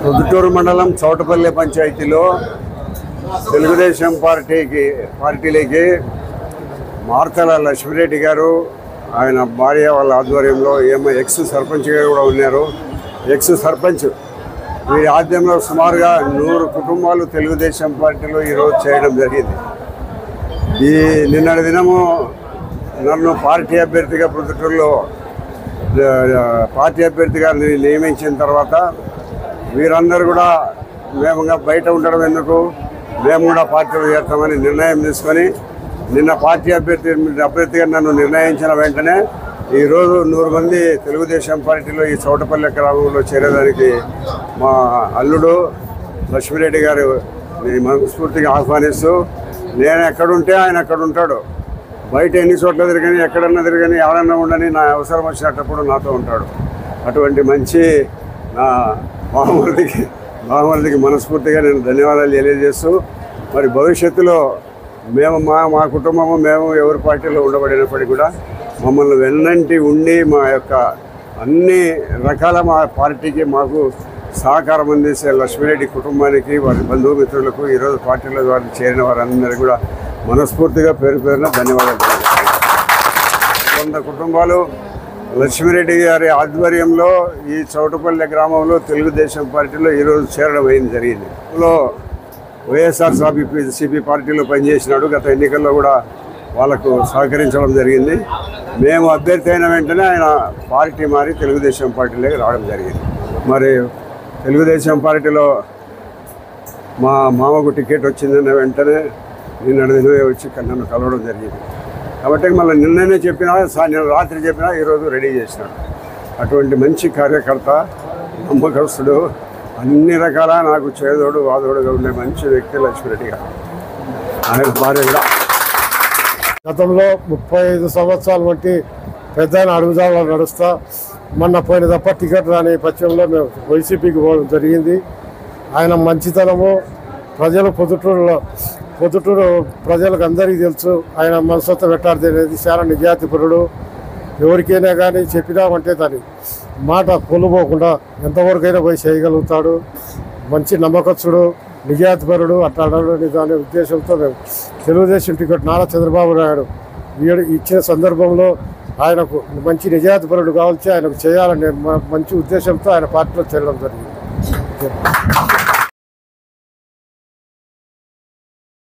పొద్దుటూరు మండలం చౌటపల్లి పంచాయతీలో తెలుగుదేశం పార్టీలోకి మార్తల లక్ష్మిరెడ్డి గారు ఆయన భార్య వాళ్ళ ఆధ్వర్యంలో ఎక్స్ సర్పంచ్ గారు కూడా ఉన్నారు. ఎక్స్ సర్పంచ్ వీరి ఆధ్వర్యంలో సుమారుగా 100 కుటుంబాలు తెలుగుదేశం పార్టీలో ఈరోజు చేయడం జరిగింది. ఈ నిన్నటి దినము నన్ను పార్టీ అభ్యర్థిగా పొద్దుటూరులో పార్టీ అభ్యర్థిగా నియమించిన తర్వాత వీరందరూ కూడా మేము బయట ఉండడం ఎందుకు, మేము కూడా పార్టీలో చేస్తామని నిర్ణయం తీసుకొని నిన్న పార్టీ అభ్యర్థిగా నన్ను నిర్ణయించిన వెంటనే ఈరోజు 100 మంది తెలుగుదేశం పార్టీలో ఈ చౌటపల్లి గ్రామంలో చేరేదానికి మా అల్లుడు లక్ష్మిరెడ్డి గారు మనస్ఫూర్తిగా ఆహ్వానిస్తూ, నేను ఎక్కడుంటే ఆయన అక్కడ ఉంటాడు. బయట ఎన్ని చోట్ల తిరగని, ఎక్కడన్నా తిరగని, ఎవరన్నా ఉండని, నా అవసరం వచ్చినప్పుడు నాతో ఉంటాడు. అటువంటి మంచి నా బావమరిదికి మనస్ఫూర్తిగా నేను ధన్యవాదాలు తెలియజేస్తూ, మరి భవిష్యత్తులో మేము మా కుటుంబము మేము ఎవరి పార్టీలో ఉండబడినప్పటికీ కూడా మమ్మల్ని వెన్నంటి ఉండి మా యొక్క అన్ని రకాల మా పార్టీకి మాకు సహకారం అందించే లక్ష్మిరెడ్డి కుటుంబానికి, వారి బంధుమిత్రులకు, ఈరోజు పార్టీలో వారిని చేరిన వారందరికీ కూడా మనస్ఫూర్తిగా పేరున ధన్యవాదాలు. 100 కుటుంబాలు లక్ష్మిరెడ్డి గారి ఆధ్వర్యంలో ఈ చౌటపల్లి గ్రామంలో తెలుగుదేశం పార్టీలో ఈరోజు చేరడం జరిగింది. వైఎస్ఆర్సీపీ పార్టీలో పనిచేసినాడు. గత ఎన్నికల్లో కూడా వాళ్ళకు సహకరించడం జరిగింది. మేము అభ్యర్థి అయిన వెంటనే ఆయన పార్టీ మారి తెలుగుదేశం పార్టీలోకి రావడం జరిగింది. మరి తెలుగుదేశం పార్టీలో మా మామకు టికెట్ వచ్చిందన్న వెంటనే నిన్నటి దినమే వచ్చి నన్ను కలవడం జరిగింది. కాబట్టి మళ్ళీ నిన్ననే చెప్పినా, నేను రాత్రి చెప్పినా ఈరోజు రెడీ చేసినాడు. అటువంటి మంచి కార్యకర్త, నమ్మకస్తుడు, అన్ని రకాల నాకు చేదోడు వాదోడుగా ఉండే మంచి వ్యక్తి లక్ష్మిరెడ్డి గారు. ఆయన భార్య కూడా గతంలో 35 సంవత్సరాల వంటి పెద్ద అడుగుదాలో నడుస్తా మొన్న పోయిన తప్ప టికెట్ రాని పక్షంలో మేము వైసీపీకి పోవడం జరిగింది. ఆయన మంచితనము పొద్దుటూరు ప్రజలకు అందరికీ తెలుసు. ఆయన మనసత్వం పెట్టారు అనేది చాలా నిజాతిపరుడు. ఎవరికైనా కానీ చెప్పినామంటే దాని మాట కొలుపోకుండా ఎంతవరకైనా పోయి చేయగలుగుతాడు. మంచి నమ్మకస్తుడు, నిజాతిపరుడు. అట్లా దాని ఉద్దేశంతో మేము తెలుగుదేశం టికెట్ నారా చంద్రబాబు నాయుడు ఇచ్చిన సందర్భంలో ఆయనకు మంచి నిజాతిపరుడు కావాల్సి ఆయనకు చేయాలని మంచి ఉద్దేశంతో ఆయన పార్టీలో చేరడం జరిగింది.